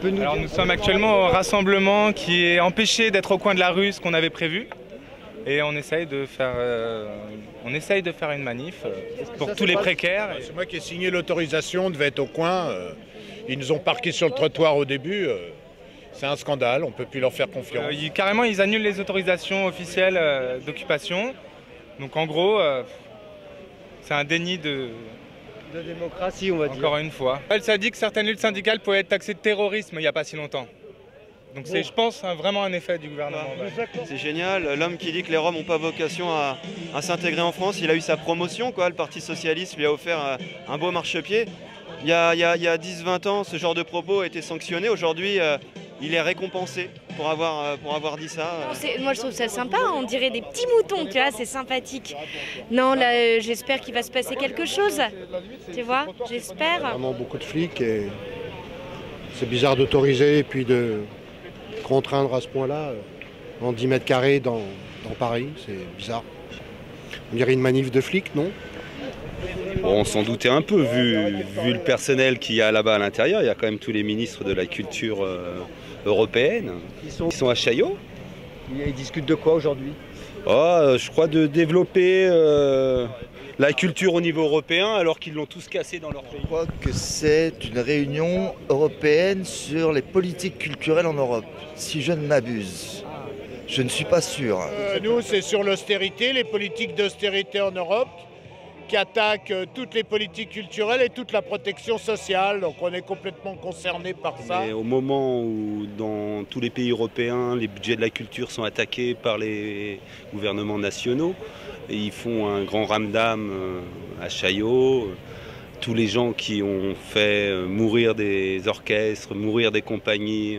Alors nous sommes actuellement au rassemblement qui est empêché d'être au coin de la rue, ce qu'on avait prévu. Et on essaye de faire une manif pour tous les précaires. C'est moi qui ai signé l'autorisation, on devait être au coin. Ils nous ont parqués sur le trottoir au début. C'est un scandale, on ne peut plus leur faire confiance. Carrément, ils annulent les autorisations officielles d'occupation. Donc en gros, c'est un déni de démocratie, on va dire. Encore une fois. Elle s'est dit que certaines luttes syndicales pouvaient être taxées de terrorisme il n'y a pas si longtemps. Donc c'est, je pense, vraiment un effet du gouvernement. C'est génial, l'homme qui dit que les Roms n'ont pas vocation à s'intégrer en France, il a eu sa promotion, quoi. Le Parti Socialiste lui a offert un beau marchepied. Il y a 10-20 ans, ce genre de propos a été sanctionné. Aujourd'hui, il est récompensé pour avoir dit ça. Moi, je trouve ça sympa, on dirait des petits moutons, tu vois, c'est sympathique. Non, là, j'espère qu'il va se passer quelque chose, tu vois, j'espère. Vraiment beaucoup de flics et c'est bizarre d'autoriser et puis de contraindre à ce point-là, en 10 mètres carrés dans Paris, c'est bizarre. On dirait une manif de flics, non? Bon, on s'en doutait un peu, vu le personnel qu'il y a là-bas à l'intérieur. Il y a quand même tous les ministres de la culture européenne. Ils sont à Chaillot. Ils discutent de quoi aujourd'hui? Je crois de développer la culture au niveau européen alors qu'ils l'ont tous cassé dans leur pays. Je crois que c'est une réunion européenne sur les politiques culturelles en Europe, si je ne m'abuse. Je ne suis pas sûr. Nous, c'est sur l'austérité, les politiques d'austérité en Europe, qui attaquent toutes les politiques culturelles et toute la protection sociale. Donc on est complètement concerné par ça. Et au moment où dans tous les pays européens, les budgets de la culture sont attaqués par les gouvernements nationaux, et ils font un grand ramdam à Chaillot. Tous les gens qui ont fait mourir des orchestres, mourir des compagnies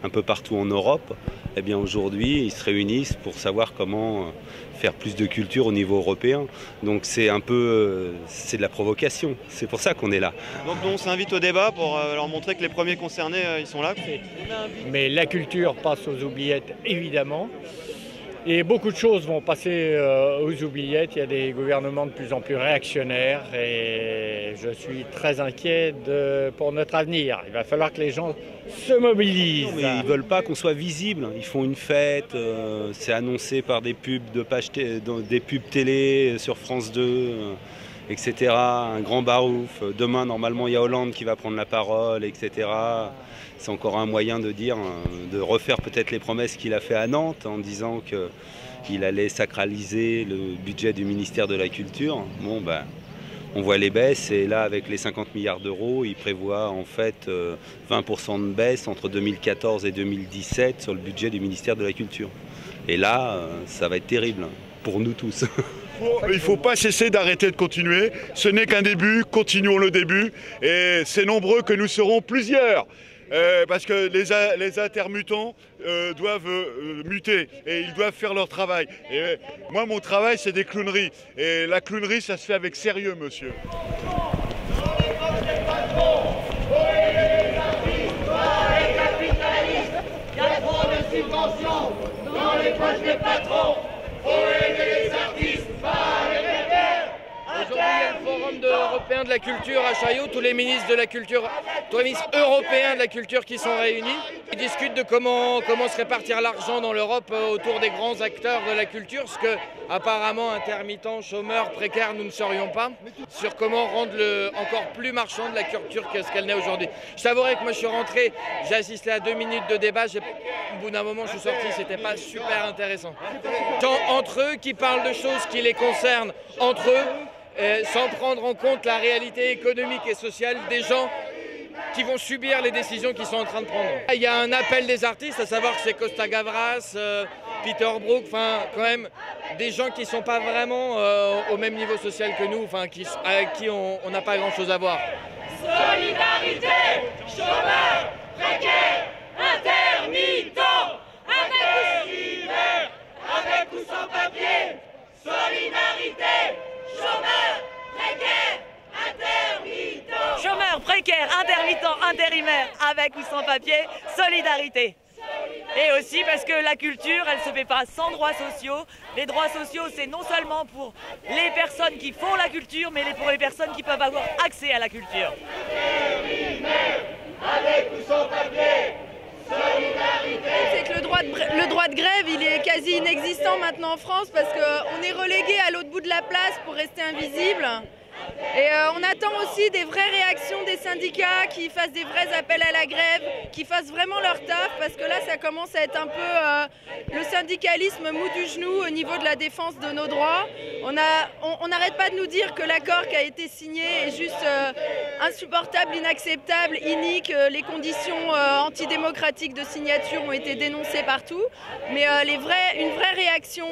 un peu partout en Europe, eh bien aujourd'hui ils se réunissent pour savoir comment faire plus de culture au niveau européen. Donc c'est un peu, c'est de la provocation, c'est pour ça qu'on est là. Donc on s'invite au débat pour leur montrer que les premiers concernés, ils sont là. Mais la culture passe aux oubliettes, évidemment. Et beaucoup de choses vont passer aux oubliettes. Il y a des gouvernements de plus en plus réactionnaires et je suis très inquiet pour notre avenir. Il va falloir que les gens se mobilisent. Mais ils ne veulent pas qu'on soit visible. Ils font une fête, c'est annoncé par des pubs des pubs télé sur France 2, etc. Un grand barouf. Demain, normalement, il y a Hollande qui va prendre la parole, etc. C'est encore un moyen de dire, de refaire peut-être les promesses qu'il a fait à Nantes en disant qu'il allait sacraliser le budget du ministère de la Culture. Bon, ben, on voit les baisses et là, avec les 50 milliards d'euros, il prévoit en fait 20% de baisse entre 2014 et 2017 sur le budget du ministère de la Culture. Et là, ça va être terrible pour nous tous. Il ne faut pas cesser d'arrêter de continuer. Ce n'est qu'un début, continuons le début. Et c'est nombreux que nous serons plusieurs. Parce que les intermittents doivent muter et ils doivent faire leur travail. Et moi, mon travail, c'est des clowneries. Et la clownerie, ça se fait avec sérieux, monsieur. Il y a trop de subventions dans les poches des patrons. Faut aider les artistes, pas les précaires. Aujourd'hui, il y a le forum européen de la culture à Chaillot, tous les ministres de la culture, tous les ministres européens de la culture qui sont réunis. Ils discutent de comment se répartir l'argent dans l'Europe autour des grands acteurs de la culture, ce que apparemment intermittents, chômeurs, précaires, nous ne serions pas, sur comment rendre encore plus marchande la culture que ce qu'elle n'est aujourd'hui. Je t'avouerai que moi je suis rentré, j'ai assisté à 2 minutes de débat, au bout d'un moment je suis sorti, c'était pas super intéressant. Gens entre eux qui parlent de choses qui les concernent entre eux, sans prendre en compte la réalité économique et sociale des gens qui vont subir les décisions qu'ils sont en train de prendre. Il y a un appel des artistes, à savoir que c'est Costa Gavras, Peter Brook, enfin quand même des gens qui ne sont pas vraiment au même niveau social que nous, enfin avec qui on n'a pas grand chose à voir. Solidarité, chômeurs, précaires, intermittents, intérimaires, avec ou sans papier. Solidarité, chômeurs, précaires, intermittents. Chômeurs, précaires, intermittents, intérimaires, avec ou sans papier, solidarité. Et aussi parce que la culture, elle se fait pas sans droits sociaux. Les droits sociaux, c'est non seulement pour les personnes qui font la culture, mais pour les personnes qui peuvent avoir accès à la culture. Avec ou sans papier, solidarité. C'est que le droit de grève, il est quasi inexistant maintenant en France parce qu'on est relégué à l'autre bout de la place pour rester invisible. Et on attend aussi des vraies réactions des syndicats qui fassent des vrais appels à la grève, qui fassent vraiment leur taf, parce que là ça commence à être un peu le syndicalisme mou du genou au niveau de la défense de nos droits. On n'arrête pas de nous dire que l'accord qui a été signé est juste insupportable, inacceptable, inique. Les conditions antidémocratiques de signature ont été dénoncées partout, mais une vraie réaction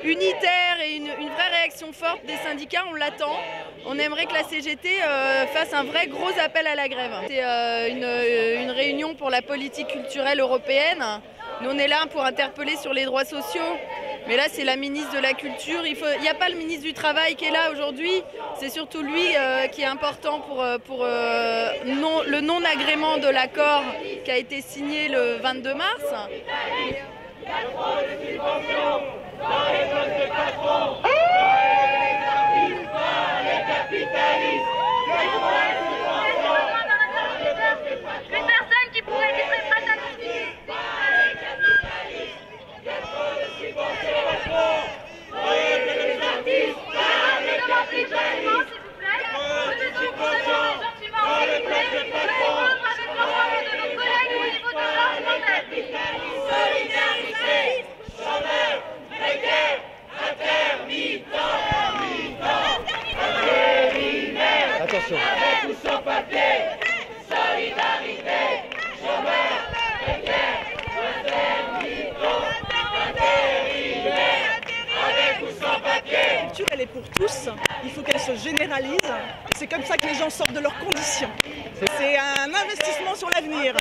unitaire et une vraie réaction forte des syndicats, on l'attend. On aimerait que la CGT fasse un vrai gros appel à la grève. C'est une réunion pour la politique culturelle européenne. Nous, on est là pour interpeller sur les droits sociaux. Mais là, c'est la ministre de la Culture. Il n'y a pas le ministre du Travail qui est là aujourd'hui. C'est surtout lui qui est important pour le non-agrément de l'accord qui a été signé le 22 mars. Une personne qui pourrait livrer prête à Attention. Avec ou sans papier, solidarité, chômeurs, précaires, intermittents, intérimaires, avec ou sans papier. La culture, elle est pour tous, il faut qu'elle se généralise, c'est comme ça que les gens sortent de leurs conditions. C'est un investissement sur l'avenir.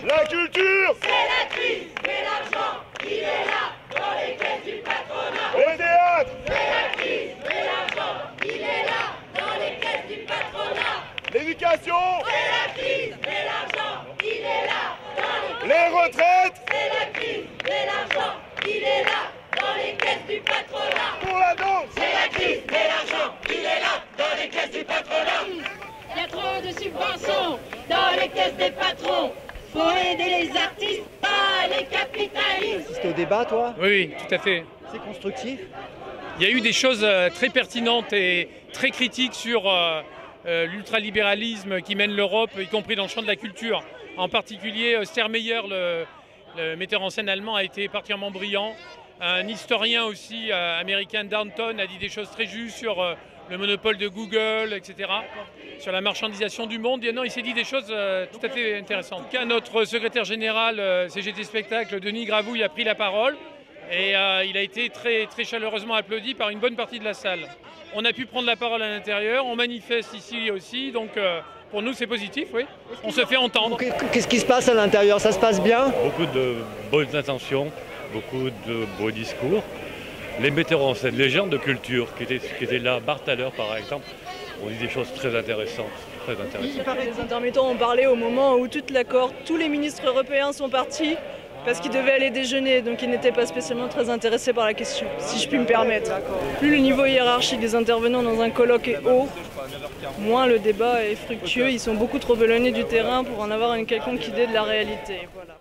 La culture, c'est la crise, mais l'argent, il est là, dans les caisses du patronat. le théâtre, C'est la crise, mais l'argent, il est là, dans les caisses du patronat. l'éducation, C'est la crise, mais l'argent, il est là, dans les les retraites, C'est la crise, mais l'argent, il est là, dans les caisses du patronat. pour la danse, C'est la crise, mais l'argent, il est là, dans les caisses du patronat. Il y a trop de subventions dans les caisses des patrons. Faut aider les artistes, pas les capitalistes. C'était au débat, toi? Oui, tout à fait. C'est constructif? Il y a eu des choses très pertinentes et très critiques sur l'ultralibéralisme qui mène l'Europe, y compris dans le champ de la culture. En particulier, Stermeyer, le metteur en scène allemand, a été particulièrement brillant. Un historien aussi américain, Downton, a dit des choses très justes sur le monopole de Google, etc., sur la marchandisation du monde. Et non, il s'est dit des choses tout à fait intéressantes. En tout cas, notre secrétaire général CGT Spectacle, Denis Gravouille, a pris la parole et il a été très, très chaleureusement applaudi par une bonne partie de la salle. On a pu prendre la parole à l'intérieur, on manifeste ici aussi, donc pour nous c'est positif, oui. On se fait entendre. Qu'est-ce qui se passe à l'intérieur? Ça se passe bien? Beaucoup de bonnes intentions, beaucoup de beaux discours. Les metteurs en scène, les gens de culture qui étaient là, Barthaler par exemple, ont dit des choses très intéressantes. Très intéressantes. Les intermittents ont parlé au moment où tous les ministres européens sont partis parce qu'ils devaient aller déjeuner, donc ils n'étaient pas spécialement très intéressés par la question, si je puis me permettre. Plus le niveau hiérarchique des intervenants dans un colloque est haut, moins le débat est fructueux. Ils sont beaucoup trop éloignés du terrain pour en avoir une quelconque idée de la réalité. Voilà.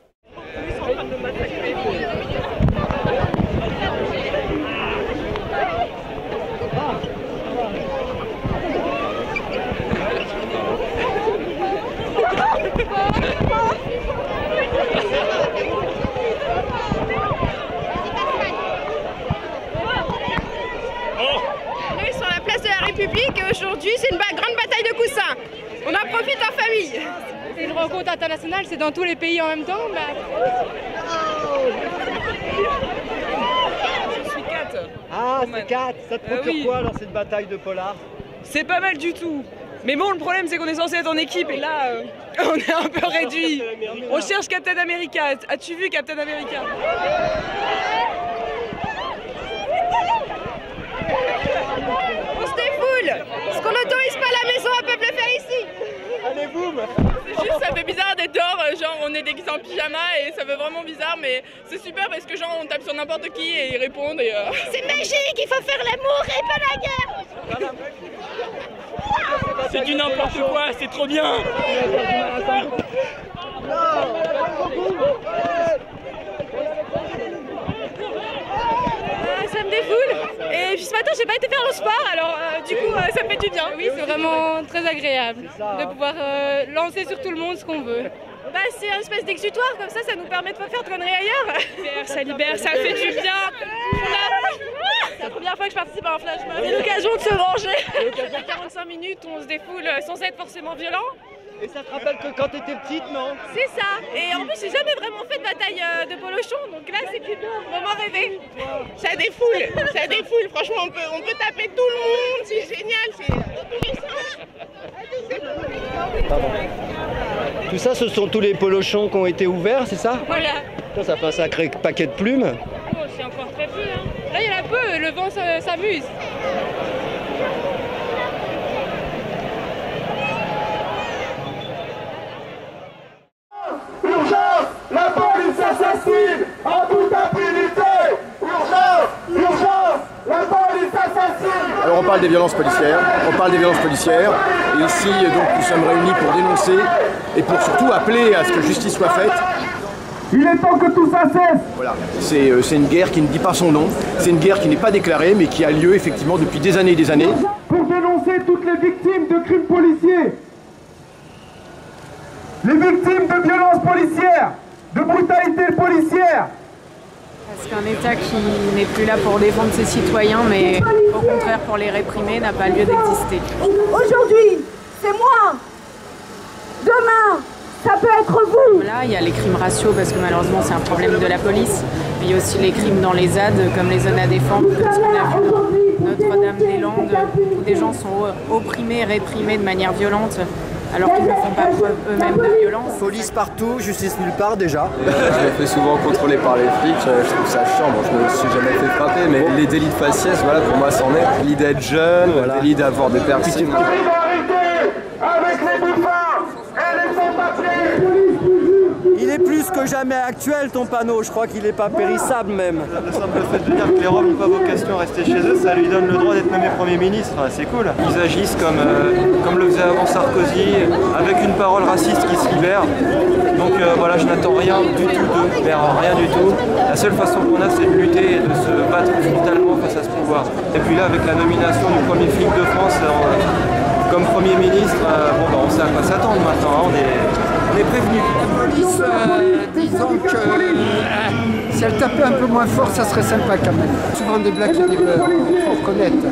On est sur la place de la République et aujourd'hui c'est une grande bataille de coussins. On en profite en famille. C'est une rencontre internationale, c'est dans tous les pays en même temps. Je suis Kat. Ah, c'est 4. Ça te procure oui. quoi alors cette bataille de polar? C'est pas mal du tout. Mais bon, le problème c'est qu'on est censé être en équipe et là, on est un peu réduit. On cherche Captain America. As-tu vu Captain America? On se défoule. Ce qu'on n'autorise pas à la maison, on peut le faire ici. Allez, boum. C'est juste, ça fait bizarre d'être dehors, genre on est déguisé en pyjama et ça fait vraiment bizarre, mais c'est super parce que genre on tape sur n'importe qui et ils répondent. C'est magique, il faut faire l'amour et pas la guerre. C'est du n'importe quoi, c'est trop bien. Ça me défoule. Et puis ce matin, j'ai pas été faire le sport, alors du coup, ça me fait du bien. Oui, c'est vraiment très agréable de pouvoir lancer sur tout le monde ce qu'on veut. Bah, c'est une espèce d'exutoire, comme ça nous permet de pas faire de conneries ailleurs. Ça libère, ça fait du bien. C'est la première fois que je participe à un flash mob. C'est l'occasion de se venger. En 45 minutes, on se défoule sans être forcément violent. Et ça te rappelle que quand t'étais petite, non? C'est ça. Et en plus, j'ai jamais vraiment fait de bataille de polochon, donc là, c'est plutôt vraiment rêvé. Ça défoule. Franchement, on peut taper tout le monde, c'est génial, c'est dans tous les sens. Tout ça, ce sont tous les polochons qui ont été ouverts, c'est ça? Voilà. Ça fait un sacré paquet de plumes. Oh, c'est encore très peu. Hein. Là, il y en a peu, le vent s'amuse. Urgence, la police assassine en toute impunité. Urgence, la police assassine. Alors on parle des violences policières, et ici donc nous sommes réunis pour dénoncer et pour surtout appeler à ce que justice soit faite. Il est temps que tout ça cesse. Voilà, c'est une guerre qui ne dit pas son nom, c'est une guerre qui n'est pas déclarée mais qui a lieu effectivement depuis des années et des années. Pour dénoncer toutes les victimes de crimes policiers, les victimes de violences policières, de brutalité policière. Parce qu'un État qui n'est plus là pour défendre ses citoyens, mais au contraire pour les réprimer, n'a pas lieu d'exister. Aujourd'hui, c'est moi. Demain, ça peut être vous. Là, il y a les crimes raciaux, parce que malheureusement c'est un problème de la police. Mais il y a aussi les crimes dans les ZAD, comme les zones à défendre, comme ce qu'on a vu dans Notre-Dame-des-Landes, où des gens sont opprimés, réprimés de manière violente, alors qu'ils ne font pas preuve eux-mêmes de violence. Police partout, justice nulle part déjà. Je me fais souvent contrôler par les flics, je trouve ça chiant. Bon, je me suis jamais fait frapper, mais les délits de faciès, voilà, pour moi c'en est. Délit d'être jeune, délit d'avoir des personnes. Solidarité avec les bouffons et les sans-papiers. Il est plus que jamais actuel ton panneau, je crois qu'il n'est pas périssable même. Le simple fait de dire que les Roms n'ont pas vocation à rester chez eux, ça lui donne le droit d'être nommé Premier ministre, c'est cool. Ils agissent comme le faisait avant Sarkozy, avec une parole raciste qui se libère. Donc voilà, je n'attends rien du tout d'eux, rien du tout. La seule façon qu'on a, c'est de lutter et de se battre brutalement face à ce pouvoir. Et puis là, avec la nomination du premier flic de France comme Premier ministre, on sait à quoi s'attendre maintenant, on est prévenus. La police, disons que si elle tapait un peu moins fort, ça serait sympa quand même. Souvent des blacks et des beurs, il faut reconnaître.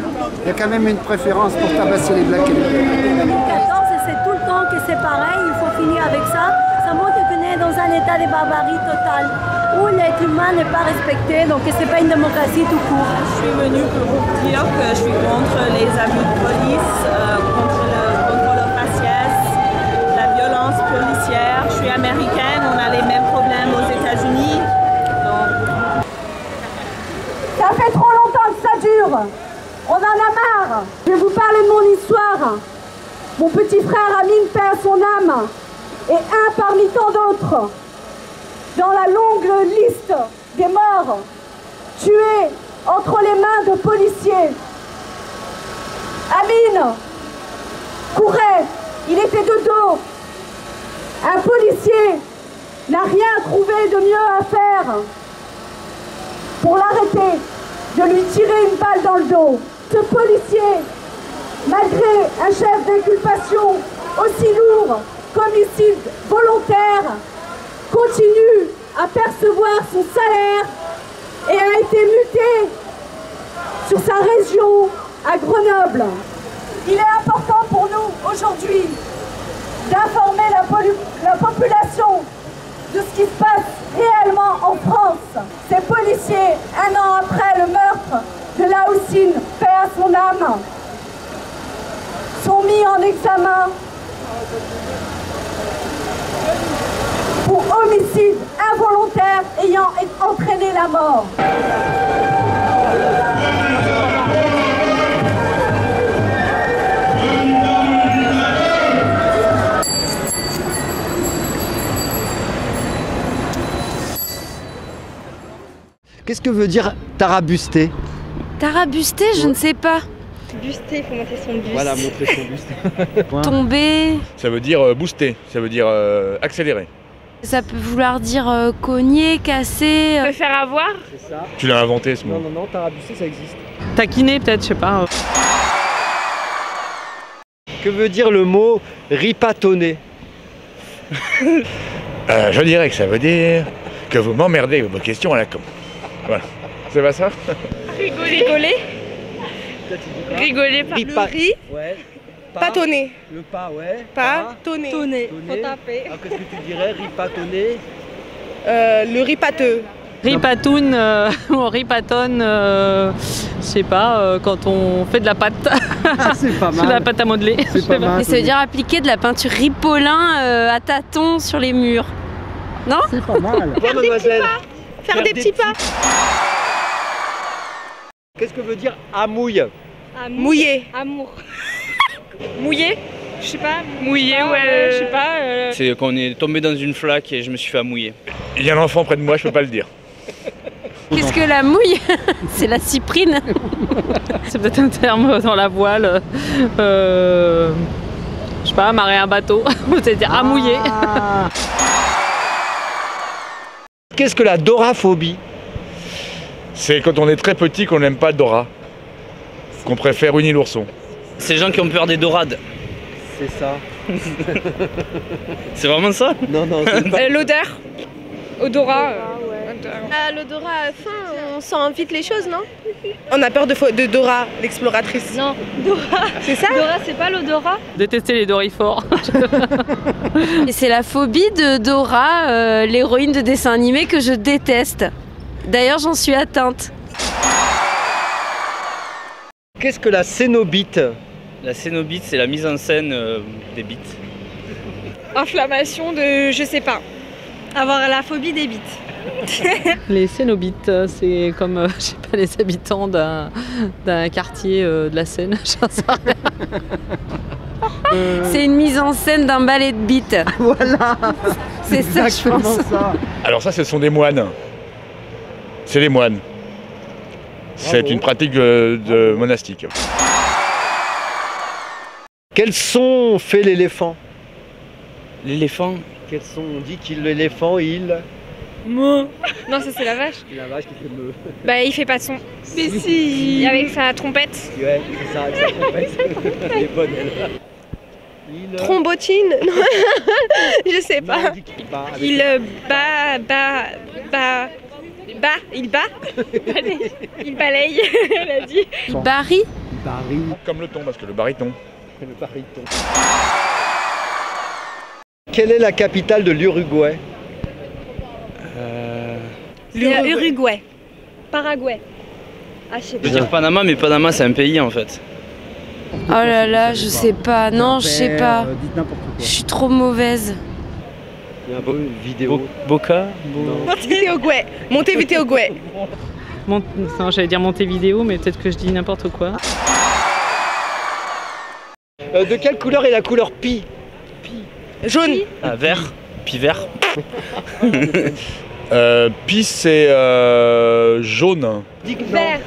Il y a quand même une préférence pour tabasser les blacks et les beurs. C'est tout le temps que c'est pareil, il faut finir avec ça. Ça montre qu'on est dans un état de barbarie totale, où l'être humain n'est pas respecté, donc c'est pas une démocratie tout court. Je suis venue pour vous dire que je suis contre les abus de police, contre le faciès, la violence policière. Je suis américaine, on a les mêmes problèmes aux États-Unis. Donc... Ça fait trop longtemps que ça dure. On en a marre. Je vais vous parler de mon histoire. Mon petit frère Amine perd son âme, et un parmi tant d'autres, dans la longue liste des morts tués entre les mains de policiers. Amine courait, il était de dos. Un policier n'a rien trouvé de mieux à faire pour l'arrêter, de lui tirer une balle dans le dos. Ce policier, malgré un chef d'inculpation aussi lourd qu'homicide volontaire, continue à percevoir son salaire et a été muté sur sa région à Grenoble. Il est important pour nous aujourd'hui d'informer la population de ce qui se passe réellement en France. Ces policiers, un an après le meurtre de Laoussine, paix à son âme, sont mis en examen pour homicide involontaire ayant entraîné la mort. Qu'est-ce que veut dire tarabuster? Tarabuster, je ne sais pas. Buster, il faut monter son buste. Voilà, montrer son buste. Tomber. Ça veut dire booster, ça veut dire accélérer. Ça peut vouloir dire cogner, casser. Se faire avoir. C'est ça. Tu l'as inventé ce mot. Non, tarabuster, ça existe. Taquiner peut-être, je sais pas. Que veut dire le mot ripatonner? Je dirais que ça veut dire que vous m'emmerdez avec vos questions à la con. Voilà. C'est pas ça? Rigoler. Rigoler par le riz. Ouais. Patonner. Le pas, ouais. Pas tonner. Faut taper. Qu'est-ce que tu dirais? Ripatonner? Le riz pâteux. Ripatoun, ou ripatonne, je sais pas, quand on fait de la pâte. C'est pas mal. De la pâte à modeler. C'est pas mal. Et ça veut dire appliquer de la peinture ripolin à tâtons sur les murs. Non? C'est pas mal. Faire des petits pas. Faire des petits pas. Qu'est-ce que veut dire amouille? Mouiller. Amour. Mouiller? Je sais pas. Mouiller, ouais. Je sais pas. C'est qu'on est tombé dans une flaque et je me suis fait amouiller. Il y a un enfant près de moi, je peux pas le dire. Qu'est-ce que la mouille? C'est la cyprine. C'est peut-être un terme dans la voile. Je sais pas, amarrer un bateau. C'est-à-dire amouiller. Qu'est-ce que la doraphobie? C'est quand on est très petit qu'on n'aime pas Dora. Qu'on préfère Winnie l'ourson. C'est les gens qui ont peur des dorades. C'est ça. C'est vraiment ça? Non, L'odeur. Odorat. L'odorat à la fin, on sent vite les choses, non? On a peur de Dora, l'exploratrice. Non, Dora. C'est ça? Dora, c'est pas l'odorat? Détester les dorifores. Et c'est la phobie de Dora, l'héroïne de dessin animé que je déteste. D'ailleurs, j'en suis atteinte. Qu'est-ce que la cénobite? La cénobite, c'est la mise en scène des bites. Inflammation de... je sais pas. Avoir la phobie des bites. Les cénobites, c'est comme, je sais pas, les habitants d'un quartier de la Seine, j'en sais rien. C'est une mise en scène d'un ballet de bites. Voilà. C'est ça, je pense. Ça. Alors ça, ce sont des moines. C'est les moines. C'est une pratique de monastique. Quel son fait l'éléphant? L'éléphant? Quel son? On dit qu'il l'éléphant, il... Non, ça c'est la vache. C'est la vache qui fait me... Bah il fait pas de son. Mais si. Avec sa trompette. Ouais, c'est ça, avec sa trompette. Elle est bonne, elle. Trombotine? Non, je sais pas. Non, Il il balaye, elle a dit. Barry? Barry. Comme le ton, parce que le baryton. Le baryton. Quelle est la capitale de l'Uruguay? Uruguay. Paraguay. Ah, je sais pas. Je veux dire Panama, mais Panama c'est un pays en fait. Oh là là, je sais pas. Non, je sais pas. Dites n'importe quoi. Je suis trop mauvaise. Il y a un peu une vidéo. Boca? Montevideo. Montevideo. Non, j'allais dire Montevideo, mais peut-être que je dis n'importe quoi. De quelle couleur est la couleur pi? Jaune. Ah, vert. Puis vert. Pi, c'est jaune. Vert.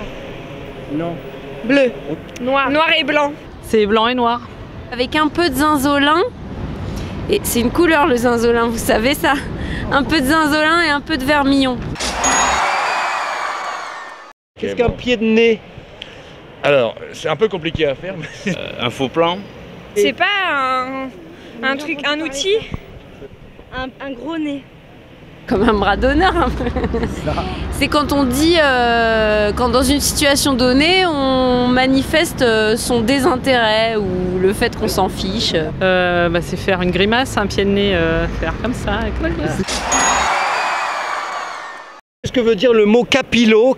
Non. Bleu. Noir. Noir et blanc. C'est blanc et noir. Avec un peu de zinzolin. Et c'est une couleur le zinzolin, vous savez ça? Un peu de zinzolin et un peu de vermillon. Qu'est-ce qu'un pied de nez? Alors, c'est un peu compliqué à faire. Mais... un faux plan. C'est pas un truc, un outil? Un gros nez. Comme un bras d'honneur un peu. C'est quand on dit, quand dans une situation donnée, on manifeste son désintérêt ou le fait qu'on s'en fiche. C'est faire une grimace, un pied de nez, faire comme ça. Qu'est-ce que veut dire le mot capillo,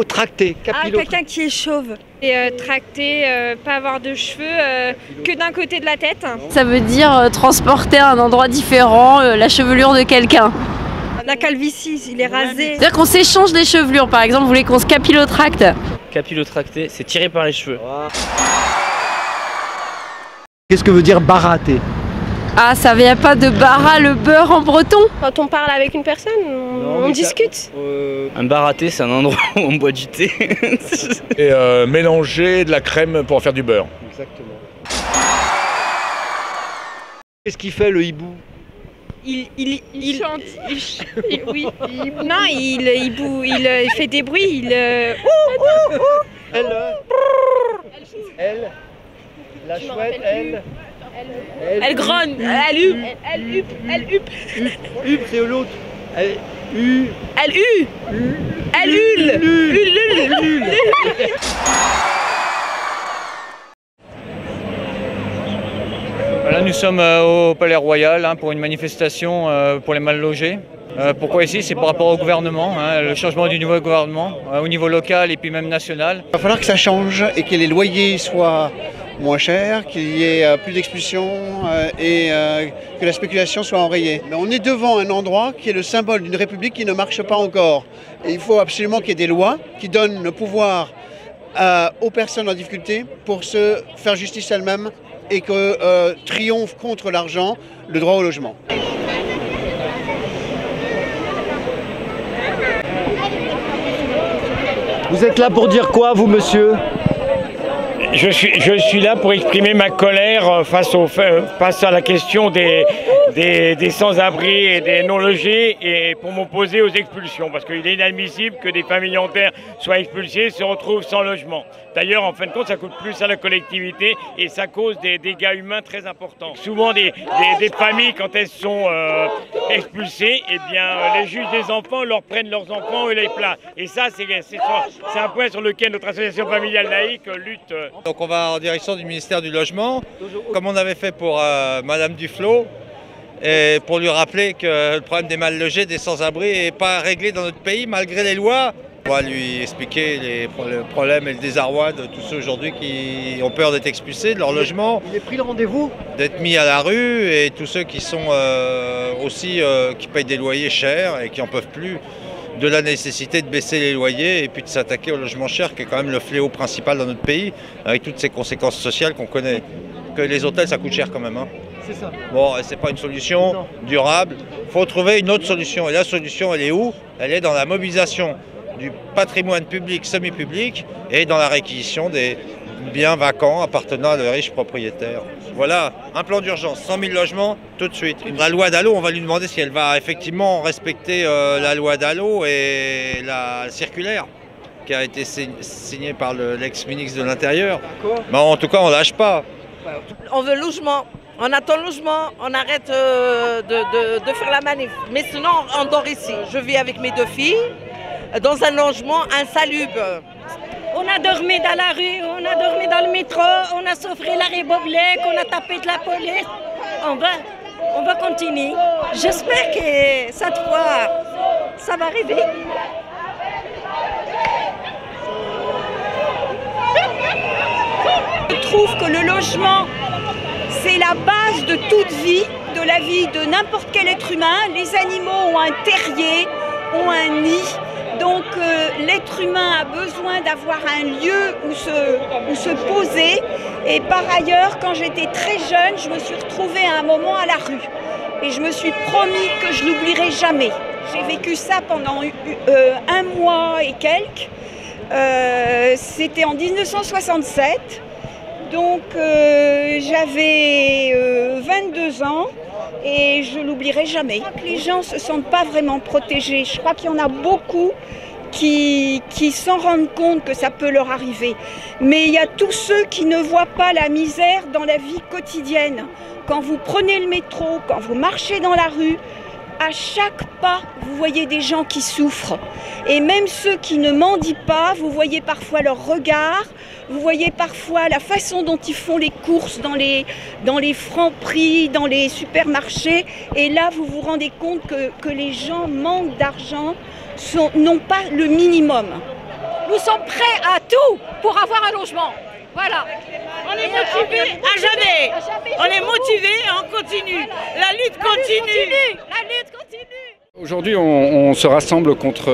tracté? Quelqu'un qui est chauve. Et tracté, pas avoir de cheveux, que d'un côté de la tête. Ça veut dire transporter à un endroit différent la chevelure de quelqu'un. La calvitie, il est rasé. C'est-à-dire qu'on s'échange des chevelures, par exemple, vous voulez qu'on se capillotracte? Capillotracté, c'est tiré par les cheveux. Qu'est-ce que veut dire barater? Ah, ça vient pas de Bara le beurre en breton? Quand on parle avec une personne, on discute. Un baraté, c'est un endroit où on boit du thé. Et mélanger de la crème pour faire du beurre. Exactement. Qu'est-ce qu'il fait le hibou? Il chante. Oui. Non, il fait des bruits. Elle, la chouette, elle grogne. Elle huppe. Huppe, c'est l'autre. Elle hurle. Là, nous sommes au Palais Royal pour une manifestation pour les mal logés. Pourquoi ici? C'est par rapport au gouvernement, le changement du nouveau gouvernement au niveau local et puis même national. Il va falloir que ça change et que les loyers soient moins chers, qu'il y ait plus d'expulsions et que la spéculation soit enrayée. Mais on est devant un endroit qui est le symbole d'une république qui ne marche pas encore. Et il faut absolument qu'il y ait des lois qui donnent le pouvoir aux personnes en difficulté pour se faire justice elles-mêmes et que triomphe contre l'argent le droit au logement. Vous êtes là pour dire quoi, vous, monsieur? Je suis là pour exprimer ma colère face à la question des sans-abri et des non-logés et pour m'opposer aux expulsions. Parce qu'il est inadmissible que des familles entières soient expulsées et se retrouvent sans logement. D'ailleurs, en fin de compte, ça coûte plus à la collectivité et ça cause des dégâts humains très importants. Souvent, des familles, quand elles sont expulsées, eh bien, les juges des enfants leur prennent leurs enfants et les placent. Et ça, c'est un point sur lequel notre association familiale laïque lutte. Donc on va en direction du ministère du Logement, comme on avait fait pour Madame Duflot, et pour lui rappeler que le problème des mal logés, des sans-abri n'est pas réglé dans notre pays malgré les lois. On va lui expliquer le problème et le désarroi de tous ceux aujourd'hui qui ont peur d'être expulsés de leur logement. Il est pris le rendez-vous? D'être mis à la rue et tous ceux qui sont aussi qui payent des loyers chers et qui n'en peuvent plus. De la nécessité de baisser les loyers et puis de s'attaquer au logement cher qui est quand même le fléau principal dans notre pays avec toutes ces conséquences sociales qu'on connaît. Que les hôtels ça coûte cher quand même. C'est ça. Bon, c'est pas une solution durable. Il faut trouver une autre solution. Et la solution, elle est où? Elle est dans la mobilisation du patrimoine public, semi-public et dans la réquisition des biens vacants appartenant à de riches propriétaires. Voilà, un plan d'urgence, 100 000 logements tout de suite. La loi Dallot, on va lui demander si elle va effectivement respecter la loi Dallot et la circulaire qui a été signée par l'ex-ministre de l'Intérieur. Mais en tout cas, on ne lâche pas. On veut logement, on attend logement, on arrête de faire la manif. Mais sinon, on dort ici. Je vis avec mes deux filles dans un logement insalubre. On a dormi dans la rue, on a dormi dans le métro, on a souffert la République, on a tapé de la police. On va continuer. J'espère que cette fois, ça va arriver. Je trouve que le logement, c'est la base de toute vie, de la vie de n'importe quel être humain. Les animaux ont un terrier, ont un nid. Donc l'être humain a besoin d'avoir un lieu où se poser. Et par ailleurs, quand j'étais très jeune, je me suis retrouvée à un moment à la rue. Et je me suis promis que je n'oublierai jamais. J'ai vécu ça pendant un mois et quelques. C'était en 1967. Donc j'avais 22 ans. Et je ne l'oublierai jamais. Je crois que les gens ne se sentent pas vraiment protégés. Je crois qu'il y en a beaucoup qui s'en rendent compte que ça peut leur arriver. Mais il y a tous ceux qui ne voient pas la misère dans la vie quotidienne. Quand vous prenez le métro, quand vous marchez dans la rue, à chaque pas, vous voyez des gens qui souffrent. Et même ceux qui ne mendient pas, vous voyez parfois leur regard, vous voyez parfois la façon dont ils font les courses dans les francs-prix, dans les supermarchés. Et là, vous vous rendez compte que les gens manquent d'argent, n'ont pas le minimum. Nous sommes prêts à tout pour avoir un logement. Voilà. On est motivés à jamais. On est motivés et on continue. La lutte continue. La lutte continue. Aujourd'hui, on se rassemble contre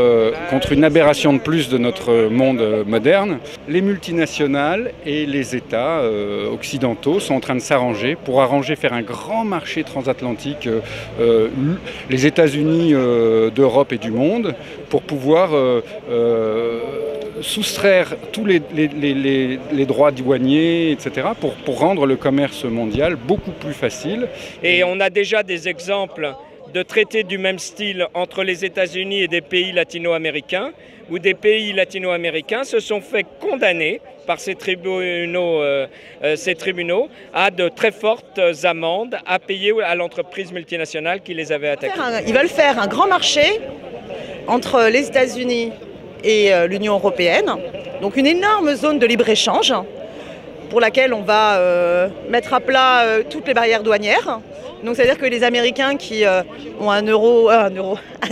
une aberration de plus de notre monde moderne. Les multinationales et les États occidentaux sont en train de s'arranger pour faire un grand marché transatlantique, les États-Unis d'Europe et du monde, pour pouvoir soustraire tous les droits douaniers, etc., pour rendre le commerce mondial beaucoup plus facile. Et on a déjà des exemples de traités du même style entre les États-Unis et des pays latino-américains, où des pays latino-américains se sont fait condamner par ces tribunaux à de très fortes amendes à payer à l'entreprise multinationale qui les avait attaqués. Ils veulent faire un grand marché entre les États-Unis et l'Union européenne, donc une énorme zone de libre-échange pour laquelle on va mettre à plat toutes les barrières douanières. Donc c'est-à-dire que les Américains qui ont un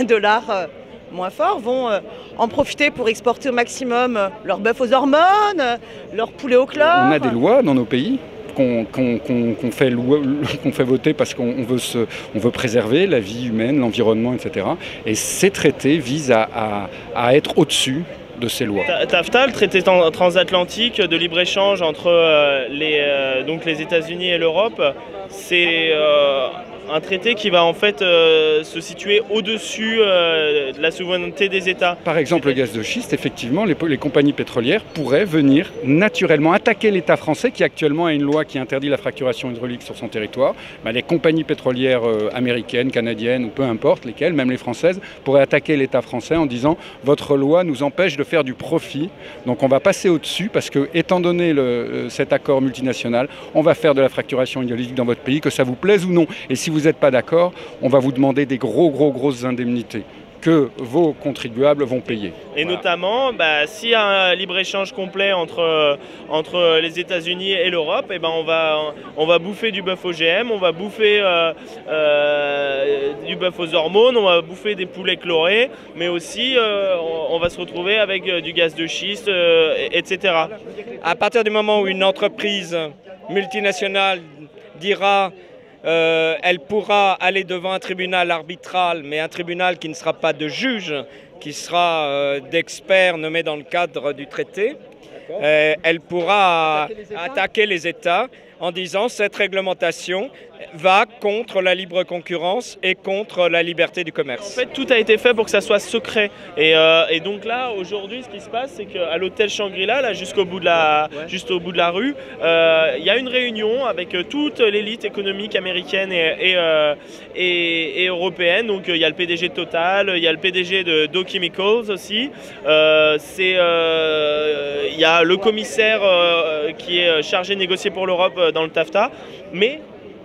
dollar moins fort vont en profiter pour exporter au maximum leur bœuf aux hormones, leur poulet au chlore. On a des lois dans nos pays qu'on fait voter parce qu'on veut préserver la vie humaine, l'environnement, etc. Et ces traités visent à être au-dessus de ces lois. TAFTA, le traité transatlantique de libre-échange entre les États-Unis et l'Europe, c'est un traité qui va en fait se situer au-dessus de la souveraineté des États. Par exemple, le gaz de schiste, effectivement, les compagnies pétrolières pourraient venir naturellement attaquer l'État français qui actuellement a une loi qui interdit la fracturation hydraulique sur son territoire. Les compagnies pétrolières américaines, canadiennes ou peu importe lesquelles, même les françaises, pourraient attaquer l'État français en disant « votre loi nous empêche de faire du profit, donc on va passer au-dessus parce que, étant donné cet accord multinational, on va faire de la fracturation hydraulique dans votre pays, que ça vous plaise ou non. Et si vous n'êtes pas d'accord, on va vous demander des grosses indemnités que vos contribuables vont payer. Et notamment, s'il y a un libre-échange complet entre les États-Unis et l'Europe, on va bouffer du bœuf OGM, on va bouffer du bœuf aux hormones, on va bouffer des poulets chlorés, mais aussi on va se retrouver avec du gaz de schiste, etc. À partir du moment où une entreprise multinationale dira elle pourra aller devant un tribunal arbitral, mais un tribunal qui ne sera pas de juge, qui sera d'experts nommés dans le cadre du traité. Elle pourra attaquer les États en disant cette réglementation va contre la libre concurrence et contre la liberté du commerce. En fait, tout a été fait pour que ça soit secret. Et donc là, aujourd'hui, ce qui se passe, c'est qu'à l'hôtel Shangri-La, là, juste au bout de la rue, il y a une réunion avec toute l'élite économique américaine et européenne. Donc il y a le PDG de Total, il y a le PDG de Dow Chemicals aussi. Il y a le commissaire qui est chargé de négocier pour l'Europe dans le TAFTA. Mais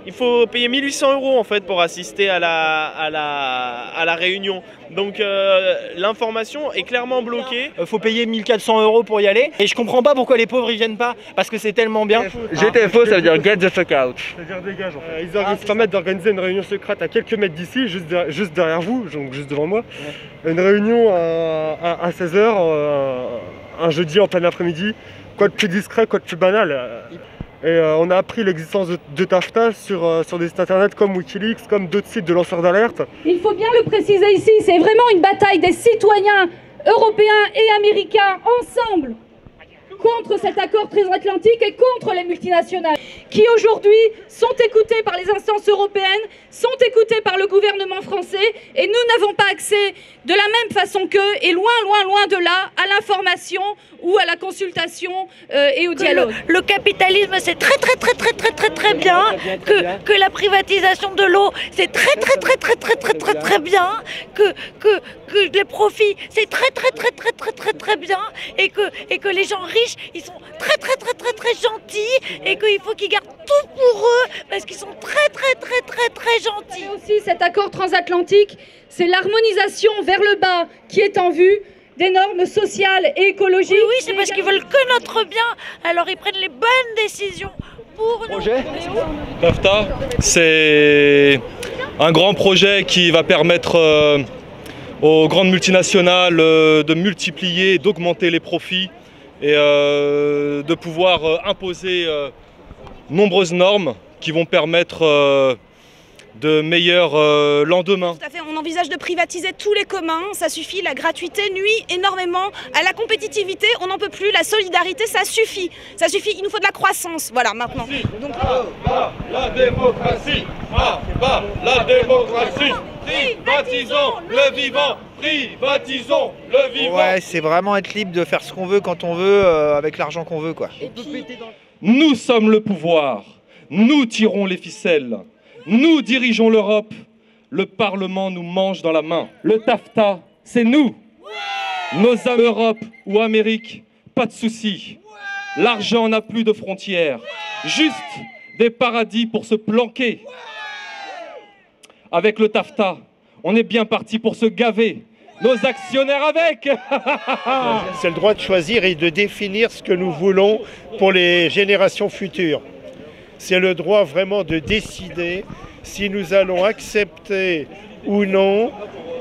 il faut payer 1 800 € en fait pour assister à la réunion. Donc l'information est clairement bloquée. Il faut payer 1 400 € pour y aller. Et je comprends pas pourquoi les pauvres ils viennent pas, parce que c'est tellement bien. GTFO, ça veut dire get the fuck out. Ça veut dire dégage en fait. Ils se permettent d'organiser une réunion secrète à quelques mètres d'ici, juste derrière vous, donc juste devant moi. Une réunion à 16 h, un jeudi en plein après-midi. Quoi de plus discret, quoi de plus banal. Et on a appris l'existence de TAFTA sur des sites internet comme Wikileaks, comme d'autres sites de lanceurs d'alerte. Il faut bien le préciser ici, c'est vraiment une bataille des citoyens européens et américains ensemble contre cet accord transatlantique et contre les multinationales qui aujourd'hui sont écoutées par les instances européennes, sont écoutées par le gouvernement français et nous n'avons pas accès de la même façon qu'eux et loin de là à l'information ou à la consultation et au dialogue. Le capitalisme c'est très bien, que la privatisation de l'eau c'est très bien, que les profits c'est très bien et que les gens riches ils sont très gentils et qu'il faut qu'ils gardent tout pour eux parce qu'ils sont très gentils. Et aussi cet accord transatlantique, c'est l'harmonisation vers le bas qui est en vue des normes sociales et écologiques. Oui, c'est parce qu'ils veulent que notre bien, alors ils prennent les bonnes décisions pour nous. TAFTA, c'est un grand projet qui va permettre aux grandes multinationales de multiplier, d'augmenter les profits et de pouvoir imposer nombreuses normes qui vont permettre de meilleurs lendemains. Tout à fait, on envisage de privatiser tous les communs, ça suffit, la gratuité nuit énormément à la compétitivité, on n'en peut plus, la solidarité ça suffit, il nous faut de la croissance, voilà maintenant. Donc... La démocratie, la démocratie, privatisons le vivant, privatisons le vivant. Ouais, c'est vraiment être libre de faire ce qu'on veut quand on veut, avec l'argent qu'on veut, quoi. Nous sommes le pouvoir, nous tirons les ficelles. Nous dirigeons l'Europe, le Parlement nous mange dans la main. Le TAFTA, c'est nous. Nos amis Europe ou Amérique, pas de soucis. L'argent n'a plus de frontières, juste des paradis pour se planquer. Avec le TAFTA, on est bien parti pour se gaver. Nos actionnaires avec. C'est le droit de choisir et de définir ce que nous voulons pour les générations futures. C'est le droit vraiment de décider si nous allons accepter ou non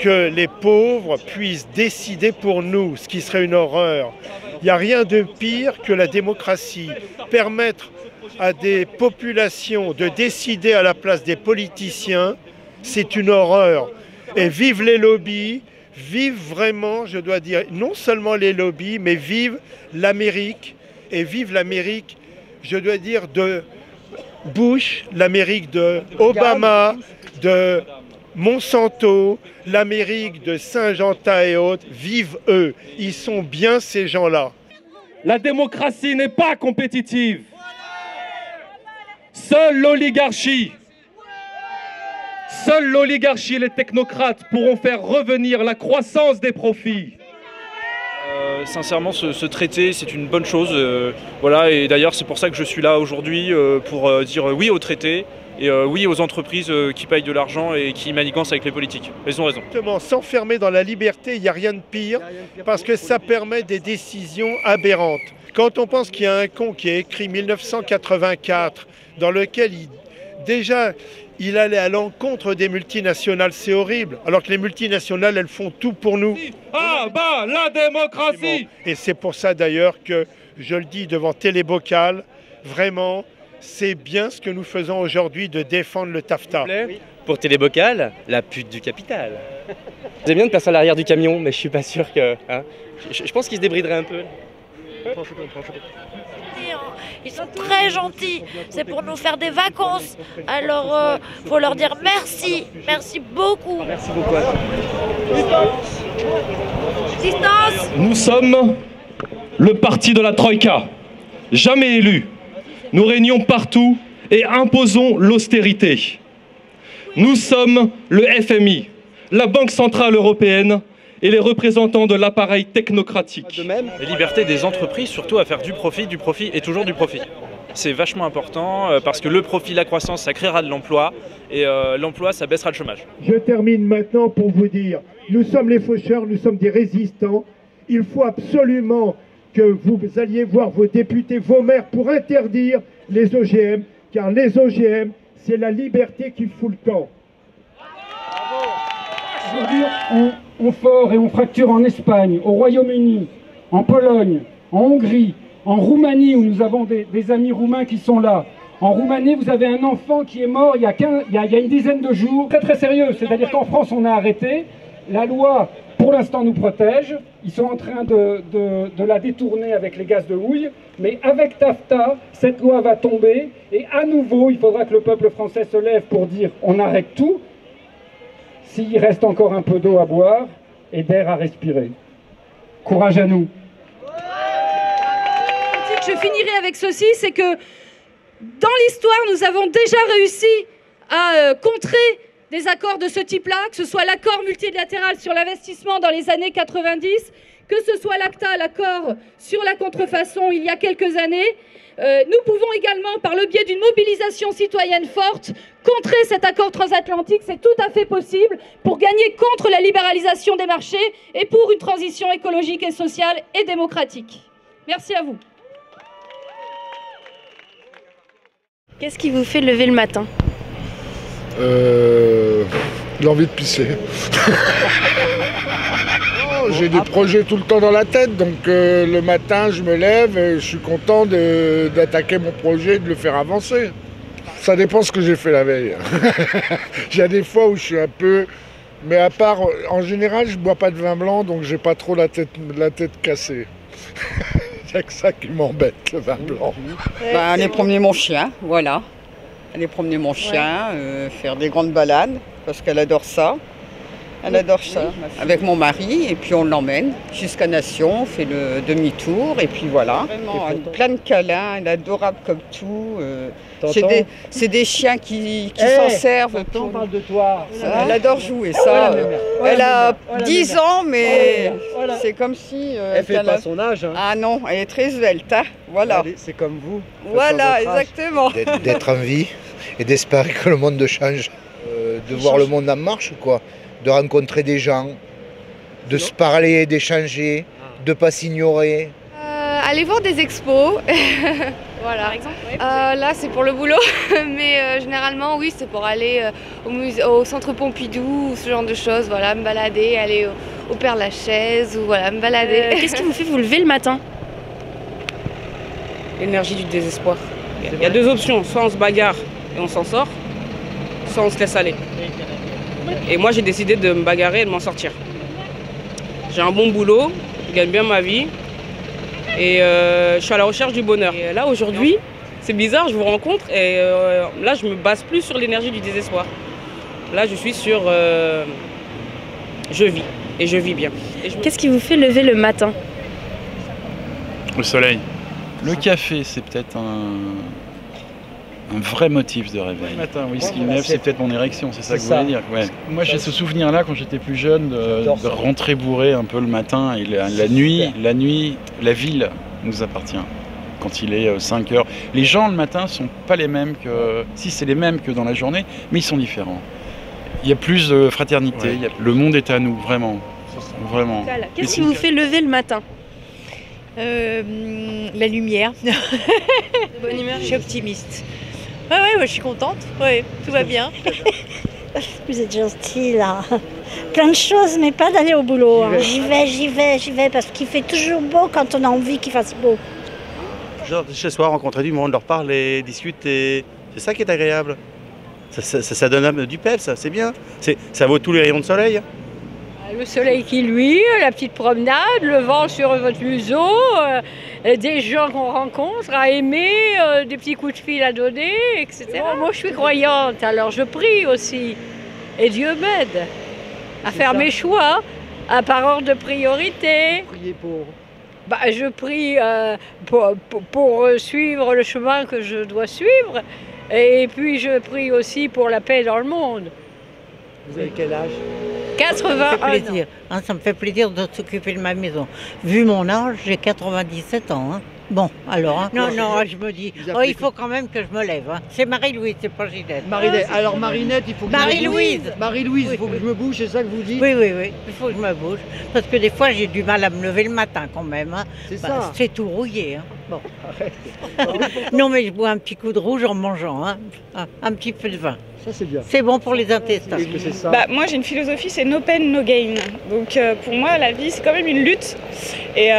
que les pauvres puissent décider pour nous, ce qui serait une horreur. Il n'y a rien de pire que la démocratie. Permettre à des populations de décider à la place des politiciens, c'est une horreur. Et vive les lobbies, vive vraiment, je dois dire, non seulement les lobbies, mais vive l'Amérique. Et vive l'Amérique, je dois dire, de Bush, l'Amérique de Obama, de Monsanto, l'Amérique de Saint-Gentin et autres, vive eux. Ils sont bien ces gens-là. La démocratie n'est pas compétitive. Seule l'oligarchie et les technocrates pourront faire revenir la croissance des profits. Sincèrement, ce traité, c'est une bonne chose. Voilà, et d'ailleurs, c'est pour ça que je suis là aujourd'hui, pour dire oui au traité et oui aux entreprises qui payent de l'argent et qui manigancent avec les politiques. Elles ont raison. Justement, s'enfermer dans la liberté, il n'y a rien de pire, parce que ça permet des décisions aberrantes. Quand on pense qu'il y a un con qui a écrit 1984, dans lequel il allait à l'encontre des multinationales, c'est horrible. Alors que les multinationales, elles font tout pour nous. Ah bah, la démocratie! Et c'est pour ça d'ailleurs que je le dis devant Télébocal, vraiment, c'est bien ce que nous faisons aujourd'hui de défendre le TAFTA. Pour Télébocal, la pute du capital. J'aime bien de passer à l'arrière du camion, mais je suis pas sûr que... Hein, je pense qu'il se débriderait un peu. Ils sont très gentils, c'est pour nous faire des vacances. Alors, faut leur dire merci, merci beaucoup. Merci beaucoup. Distance. Nous sommes le parti de la Troïka, jamais élu. Nous régnons partout et imposons l'austérité. Nous sommes le FMI, la Banque Centrale Européenne, et les représentants de l'appareil technocratique. De même, la liberté des entreprises, surtout à faire du profit et toujours du profit. C'est vachement important parce que le profit, la croissance, ça créera de l'emploi et l'emploi, ça baissera le chômage. Je termine maintenant pour vous dire, nous sommes les faucheurs, nous sommes des résistants. Il faut absolument que vous alliez voir vos députés, vos maires pour interdire les OGM, car les OGM, c'est la liberté qui fout le camp. Aujourd'hui, on fort et on fracture en Espagne, au Royaume-Uni, en Pologne, en Hongrie, en Roumanie, où nous avons des amis roumains qui sont là. En Roumanie, vous avez un enfant qui est mort il y a une dizaine de jours. Très très sérieux, c'est-à-dire qu'en France, on a arrêté. La loi, pour l'instant, nous protège. Ils sont en train de la détourner avec les gaz de houille. Mais avec TAFTA, cette loi va tomber. Et à nouveau, il faudra que le peuple français se lève pour dire on arrête tout. S'il reste encore un peu d'eau à boire et d'air à respirer. Courage à nous. Je finirai avec ceci, c'est que dans l'histoire, nous avons déjà réussi à contrer des accords de ce type-là, que ce soit l'accord multilatéral sur l'investissement dans les années 90, que ce soit l'ACTA, l'accord sur la contrefaçon il y a quelques années. Nous pouvons également, par le biais d'une mobilisation citoyenne forte, contrer cet accord transatlantique. C'est tout à fait possible pour gagner contre la libéralisation des marchés et pour une transition écologique et sociale et démocratique. Merci à vous. Qu'est-ce qui vous fait lever le matin? L'envie de pisser. J'ai des projets tout le temps dans la tête, donc le matin je me lève et je suis content d'attaquer mon projet, de le faire avancer. Ça dépend ce que j'ai fait la veille. Il y a des fois où je suis un peu... Mais à part, en général, je bois pas de vin blanc, donc j'ai pas trop la tête cassée. Il n'y a que ça qui m'embête, le vin blanc. Aller promener mon chien, voilà. Aller promener mon chien, faire des grandes balades, parce qu'elle adore ça. Elle adore ça, avec mon mari, et puis on l'emmène jusqu'à Nation, on fait le demi-tour, et puis voilà. Vraiment, plein de câlins, elle est adorable comme tout. C'est des chiens qui s'en servent. On parle de toi. Elle adore jouer, ça. Elle a 10 ans, mais c'est comme si... elle fait pas son âge. Hein. Ah non, elle est très svelte, hein. Voilà. C'est comme vous. Voilà, exactement. D'être en vie et d'espérer que le monde change. De voir le monde en marche, quoi. De rencontrer des gens, de se parler, d'échanger, de ne pas s'ignorer. Aller voir des expos, voilà. Par exemple, là c'est pour le boulot, mais généralement oui c'est pour aller au centre Pompidou ou ce genre de choses, voilà, me balader, aller au Père-Lachaise ou voilà, me balader. Qu'est-ce qui vous fait vous lever le matin? L'énergie du désespoir. Il y a deux options, soit on se bagarre et on s'en sort, soit on se laisse aller. Et moi j'ai décidé de me bagarrer et de m'en sortir. J'ai un bon boulot, je gagne bien ma vie et je suis à la recherche du bonheur. Et là aujourd'hui, c'est bizarre, je vous rencontre et là je me base plus sur l'énergie du désespoir. Là je suis sur je vis et je vis bien. Qu'est-ce qui vous fait lever le matin? Le soleil. Le café, c'est peut-être un vrai motif de réveil. Le matin, oui, ce qui me lève, c'est peut-être mon érection, c'est ça que vous voulez dire. Ouais. Moi, j'ai ce souvenir-là, quand j'étais plus jeune, de rentrer bourré un peu le matin. Et la nuit, la ville nous appartient. Quand il est 5 heures. Les gens, le matin, sont pas les mêmes que... Si, c'est les mêmes que dans la journée, mais ils sont différents. Il y a plus de fraternité. Ouais. Le monde est à nous, vraiment. Vraiment. Qu'est-ce qui vous fait lever le matin? La lumière. Bonne humeur. Je suis optimiste. Ouais, je suis contente. Ouais, tout va bien. Vous êtes gentil là. Plein de choses, mais pas d'aller au boulot. Hein. J'y vais, parce qu'il fait toujours beau quand on a envie qu'il fasse beau. Genre chez soi, rencontrer du monde, leur parler, discuter. C'est ça qui est agréable. Ça donne du peps, c'est bien. Ça vaut tous les rayons de soleil. Le soleil qui luit, la petite promenade, le vent sur votre museau, des gens qu'on rencontre à aimer, des petits coups de fil à donner, etc. Moi je suis croyante, alors je prie aussi. Et Dieu m'aide à faire mes choix, par ordre de priorité. Vous priez pour? Je prie pour suivre le chemin que je dois suivre. Et puis je prie aussi pour la paix dans le monde. Vous avez quel âge? 81 ans. Ça me fait plaisir de s'occuper de ma maison. Vu mon âge, j'ai 97 ans. Hein. Bon, alors... Hein. Non, je me dis, il faut quand même que je me lève. Hein. C'est Marie-Louise, c'est pas Ginette. Alors Marinette, il faut que Marie-Louise. Marie-Louise, il faut que je me bouge, c'est ça que vous dites? Oui, il faut que je me bouge. Parce que des fois, j'ai du mal à me lever le matin quand même. Hein. C'est ça. C'est tout rouillé. Hein. Bon. Non, mais je bois un petit coup de rouge en mangeant. Hein. Un petit peu de vin. Ça, c'est bien. C'est bon pour les intestins. Qu'est-ce que c'est ça? Moi, j'ai une philosophie, c'est no pain, no gain. Donc, pour moi, la vie, c'est quand même une lutte. Et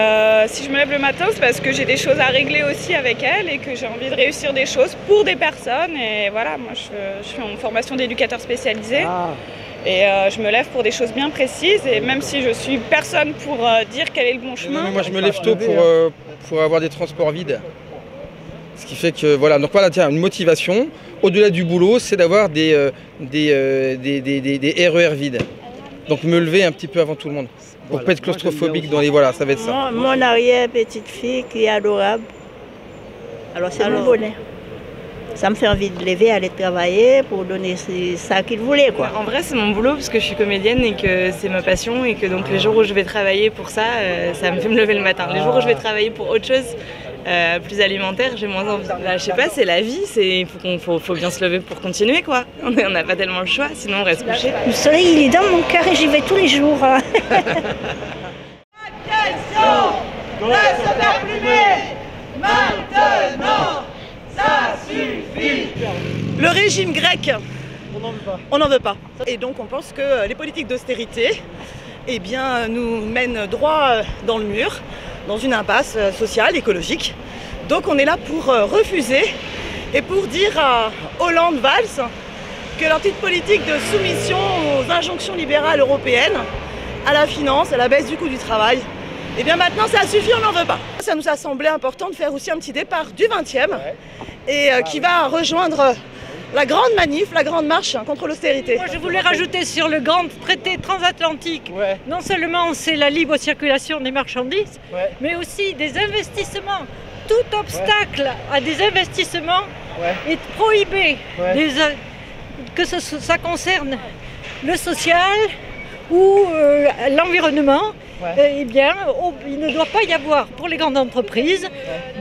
si je me lève le matin, c'est parce que j'ai des choses à régler aussi avec elle et que j'ai envie de réussir des choses pour des personnes. Et voilà, moi, je suis en formation d'éducateur spécialisé. Et je me lève pour des choses bien précises. Et même si je suis personne pour dire quel est le bon chemin. Moi, je me lève tôt pour avoir des transports vides. Ce qui fait que, voilà, donc voilà, tiens, une motivation, au-delà du boulot, c'est d'avoir des RER vides. Donc me lever un petit peu avant tout le monde, pour ne pas être claustrophobique dans les... Voilà, ça va être ça. Mon arrière-petite-fille qui est adorable. Alors c'est mon bonheur. Ça me fait envie de lever, aller travailler pour donner ça qu'il voulait, quoi. En vrai, c'est mon boulot parce que je suis comédienne et que c'est ma passion et que donc les jours où je vais travailler pour ça, ça me fait me lever le matin. Les jours où je vais travailler pour autre chose, plus alimentaire, j'ai moins envie. Je sais pas, c'est la vie, faut bien se lever pour continuer, quoi. On n'a pas tellement le choix, sinon on reste couché. Le soleil, il est dans mon cœur et j'y vais tous les jours. Laisse se faire plumer maintenant, ça suffit. Le régime grec, on n'en veut pas. Et donc on pense que les politiques d'austérité nous mènent droit dans le mur, dans une impasse sociale, écologique. Donc on est là pour refuser et pour dire à Hollande-Valls que leur petite politique de soumission aux injonctions libérales européennes, à la finance, à la baisse du coût du travail, et bien maintenant ça suffit, on n'en veut pas. Ça nous a semblé important de faire aussi un petit départ du 20e et qui va rejoindre la grande manif, la grande marche contre l'austérité. Moi, je voulais rajouter sur le grand traité transatlantique, non seulement c'est la libre circulation des marchandises, mais aussi des investissements. Tout obstacle à des investissements est prohibé, que ça concerne le social ou l'environnement. Eh bien, il ne doit pas y avoir pour les grandes entreprises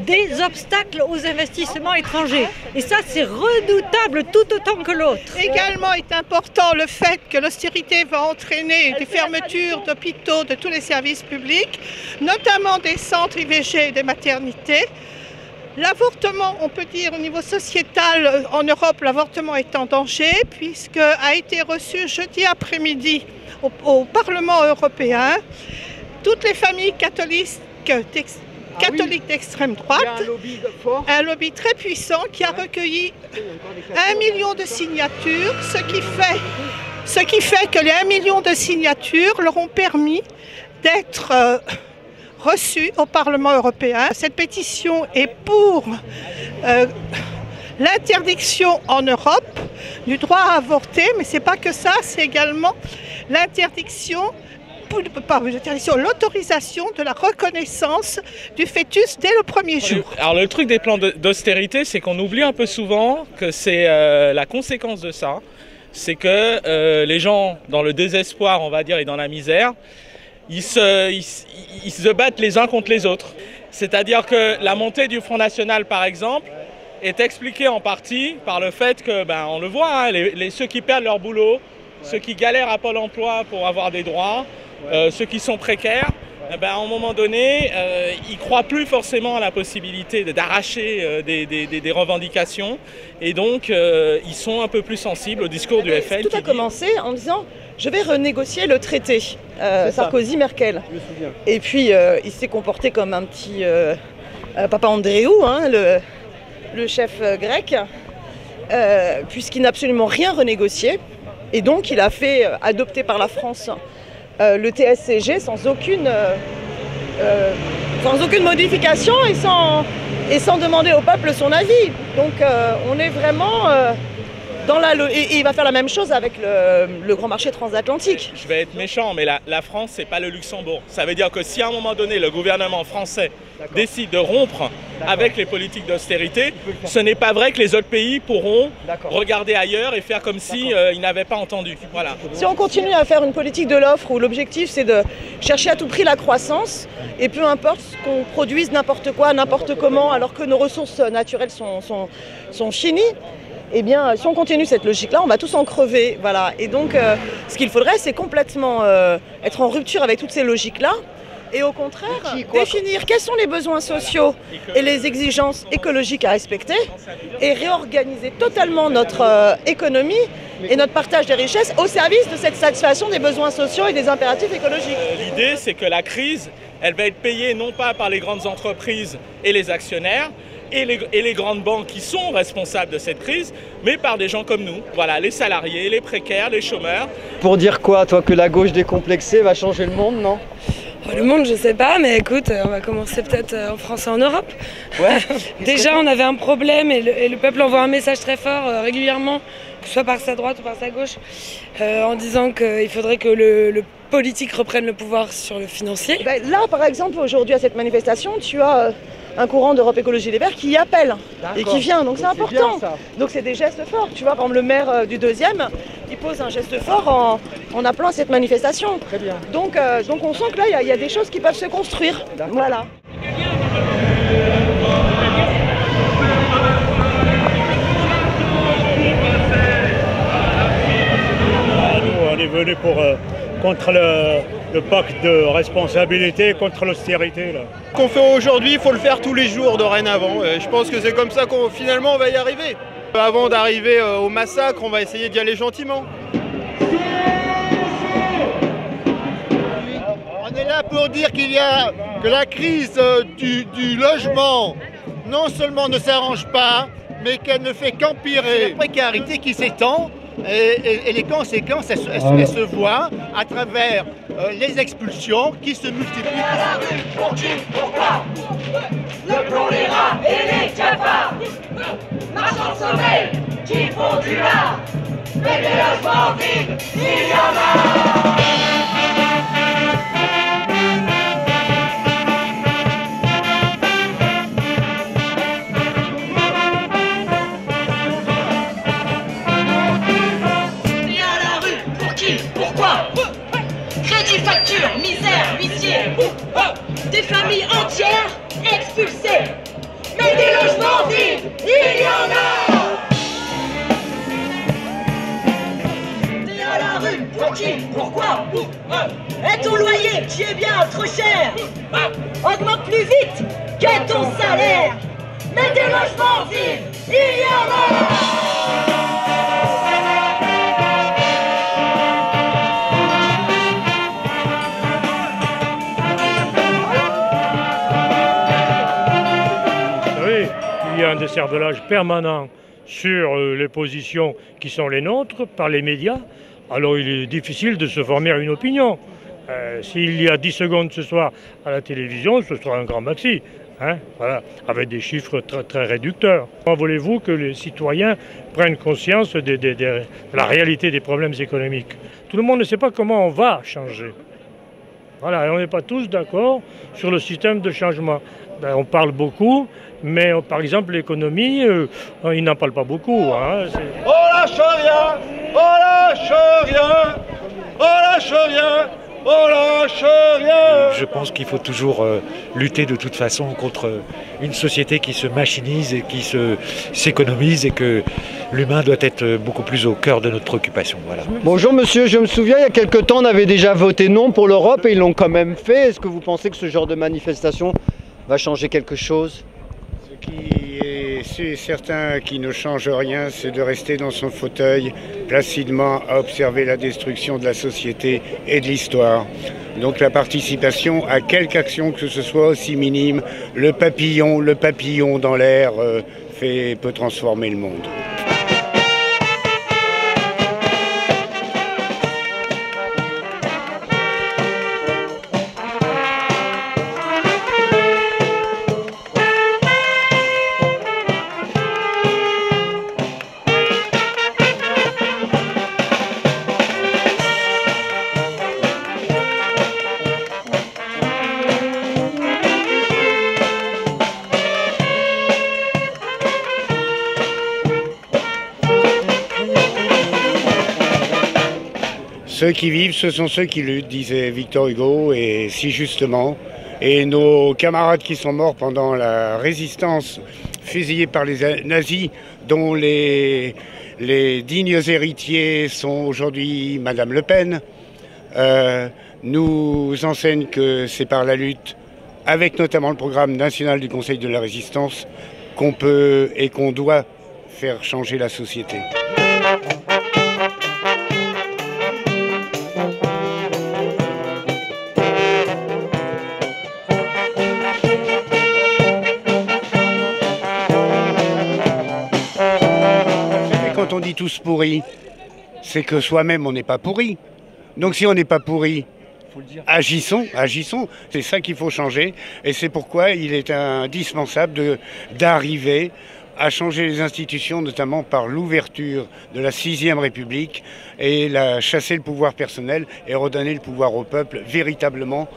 des obstacles aux investissements étrangers. Et ça, c'est redoutable tout autant que l'autre. Également est important le fait que l'austérité va entraîner des fermetures d'hôpitaux, de tous les services publics, notamment des centres IVG et des maternités. L'avortement, on peut dire au niveau sociétal, en Europe, l'avortement est en danger puisque a été reçu jeudi après-midi au Parlement européen toutes les familles catholiques d'extrême droite, un lobby très puissant qui a recueilli 1 million de signatures, ce qui fait que les 1 million de signatures leur ont permis d'être reçus au Parlement européen. Cette pétition est pour l'interdiction en Europe du droit à avorter, mais ce n'est pas que ça, c'est également l'autorisation de la reconnaissance du fœtus dès le premier jour. Alors le truc des plans d'austérité, c'est qu'on oublie un peu souvent que c'est la conséquence de ça. C'est que les gens, dans le désespoir, on va dire, et dans la misère, ils se battent les uns contre les autres. C'est-à-dire que la montée du Front National, par exemple, est expliquée en partie par le fait que, on le voit, hein, ceux qui perdent leur boulot, ceux qui galèrent à Pôle emploi pour avoir des droits, ceux qui sont précaires, à un moment donné, ils ne croient plus forcément à la possibilité d'arracher des revendications et donc ils sont un peu plus sensibles au discours du FN. Tout a commencé en disant « je vais renégocier le traité Sarkozy-Merkel ». Et puis il s'est comporté comme un petit Papa Andréou, hein, le chef grec, puisqu'il n'a absolument rien renégocié. Et donc il a fait adopter par la France le TSCG sans aucune modification et sans demander au peuple son avis. Donc on est vraiment dans et il va faire la même chose avec le grand marché transatlantique. Je vais être méchant, mais la France, c'est pas le Luxembourg. Ça veut dire que si à un moment donné, le gouvernement français décide de rompre avec les politiques d'austérité, ce n'est pas vrai que les autres pays pourront regarder ailleurs et faire comme si ils n'avaient pas entendu. Voilà. Si on continue à faire une politique de l'offre où l'objectif c'est de chercher à tout prix la croissance, et peu importe qu'on produise n'importe quoi, n'importe comment, alors que nos ressources naturelles sont finies, eh bien, si on continue cette logique-là, on va tous en crever. Voilà. Et donc, ce qu'il faudrait, c'est complètement être en rupture avec toutes ces logiques-là et au contraire, définir quels sont les besoins sociaux et les exigences écologiques à respecter et réorganiser totalement notre économie et notre partage des richesses au service de cette satisfaction des besoins sociaux et des impératifs écologiques. L'idée, c'est que la crise, elle va être payée non pas par les grandes entreprises et les actionnaires, et les grandes banques qui sont responsables de cette crise, mais par des gens comme nous. Voilà, les salariés, les précaires, les chômeurs. Pour dire quoi, toi, que la gauche décomplexée va changer le monde, non? Le monde, je sais pas, mais écoute, on va commencer peut-être en France et en Europe. Ouais. Déjà, on avait un problème et le peuple envoie un message très fort régulièrement, que ce soit par sa droite ou par sa gauche, en disant qu'il faudrait que le politique reprenne le pouvoir sur le financier. Là, par exemple, aujourd'hui à cette manifestation, tu as un courant d'Europe Écologie Les Verts qui y appelle et qui vient, donc c'est important. Donc c'est des gestes forts, tu vois, par exemple le maire du 2e, il pose un geste fort en appelant à cette manifestation. Très bien. Donc on sent que là, il y a des choses qui peuvent se construire. Voilà. Nous, on est venus contre le pacte de responsabilité, contre l'austérité. Ce qu'on fait aujourd'hui, il faut le faire tous les jours dorénavant. Je pense que c'est comme ça qu'on finalement on va y arriver. Avant d'arriver au massacre, on va essayer d'y aller gentiment. On est là pour dire que la crise du logement non seulement ne s'arrange pas, mais qu'elle ne fait qu'empirer. C'est la précarité qui s'étend et les conséquences, elles se voient à travers les expulsions qui se multiplient. À la rue, pour qui, pourquoi? Le plomb, les rats et les cafards. Marchands de sommeil qui font du lard. Mais des logements vides, il y en a. Crédit, facture, misère, huissier, des familles entières expulsées, mais des logements vides, il y en a. T'es à la rue, pour qui, pourquoi? Et ton loyer qui est bien trop cher augmente plus vite que ton salaire, mais des logements vides, il y en a. Il y a un décervelage permanent sur les positions qui sont les nôtres par les médias. Alors il est difficile de se former une opinion. S'il y a 10 secondes ce soir à la télévision, ce sera un grand maxi. Voilà, avec des chiffres très, très réducteurs. Comment voulez-vous que les citoyens prennent conscience de la réalité des problèmes économiques? Tout le monde ne sait pas comment on va changer. Voilà, et on n'est pas tous d'accord sur le système de changement. On parle beaucoup, mais par exemple l'économie, ils n'en parlent pas beaucoup. On lâche rien, on lâche rien, on lâche rien, on lâche rien. Je pense qu'il faut toujours lutter de toute façon contre une société qui se machinise et qui s'économise et que l'humain doit être beaucoup plus au cœur de notre préoccupation. Voilà. Bonjour monsieur, je me souviens il y a quelque temps on avait déjà voté non pour l'Europe et ils l'ont quand même fait. Est-ce que vous pensez que ce genre de manifestation va changer quelque chose? Ce qui est certain qui ne change rien, c'est de rester dans son fauteuil placidement à observer la destruction de la société et de l'histoire. Donc la participation à quelque action que ce soit aussi minime, le papillon dans l'air peut transformer le monde. Ceux qui vivent, ce sont ceux qui luttent, disait Victor Hugo, et si justement. Et nos camarades qui sont morts pendant la résistance, fusillés par les nazis, dont les dignes héritiers sont aujourd'hui Madame Le Pen, nous enseignent que c'est par la lutte, avec notamment le programme national du Conseil de la Résistance, qu'on peut et qu'on doit faire changer la société. Quand on dit tous pourris, c'est que soi-même on n'est pas pourri. Donc si on n'est pas pourri, agissons. C'est ça qu'il faut changer. Et c'est pourquoi il est indispensable d'arriver à changer les institutions, notamment par l'ouverture de la 6e République et chasser le pouvoir personnel et redonner le pouvoir au peuple véritablement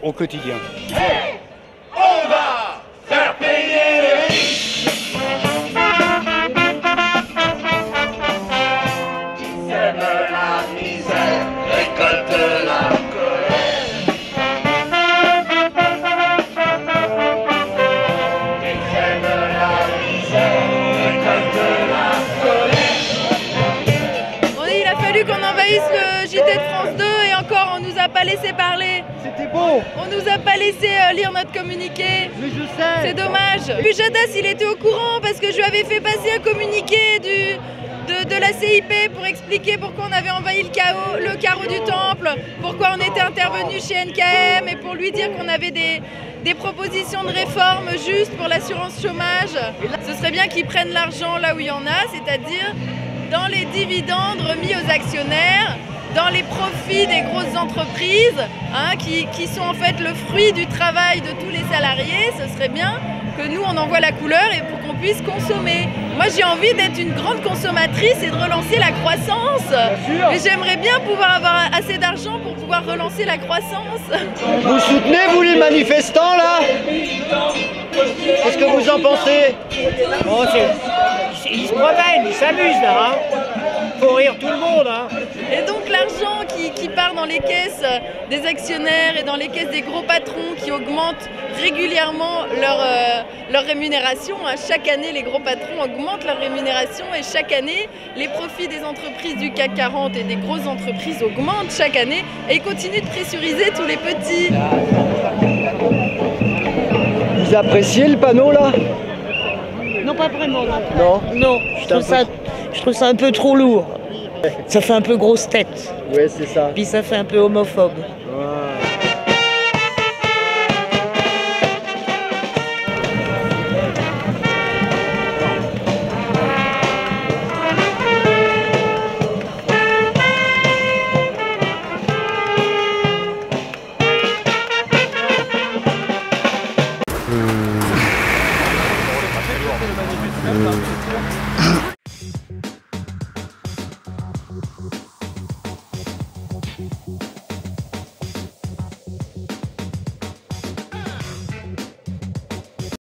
au quotidien. Hey, on va faire payer les riches. Le JT de France 2 et encore on nous a pas laissé parler. C'était beau. On nous a pas laissé lire notre communiqué. Mais je sais. C'est dommage. Pujadas il était au courant parce que je lui avais fait passer un communiqué de de la CIP pour expliquer pourquoi on avait envahi le carreau du temple, pourquoi on était intervenu chez NKM et pour lui dire qu'on avait des propositions de réforme justes pour l'assurance chômage. Ce serait bien qu'ils prennent l'argent là où il y en a, c'est-à-dire dans les dividendes remis aux actionnaires, dans les profits des grosses entreprises, hein, qui sont en fait le fruit du travail de tous les salariés. Ce serait bien que nous on envoie la couleur et pour qu'on puisse consommer. Moi j'ai envie d'être une grande consommatrice et de relancer la croissance. Et j'aimerais bien pouvoir avoir assez d'argent pour pouvoir relancer la croissance. Vous soutenez vous les manifestants là? Qu'est-ce que vous en pensez? Bon, ils se promènent, ils s'amusent là, hein. Faut rire tout le monde, hein. Et donc l'argent qui part dans les caisses des actionnaires et dans les caisses des gros patrons qui augmentent régulièrement leur rémunération. Chaque année, les gros patrons augmentent leur rémunération et chaque année, les profits des entreprises du CAC 40 et des grosses entreprises augmentent chaque année et ils continuent de pressuriser tous les petits. Vous appréciez le panneau là? Non, pas vraiment. Non? Non, je trouve ça un peu trop lourd. Ça fait un peu grosse tête. Ouais, c'est ça. Puis ça fait un peu homophobe.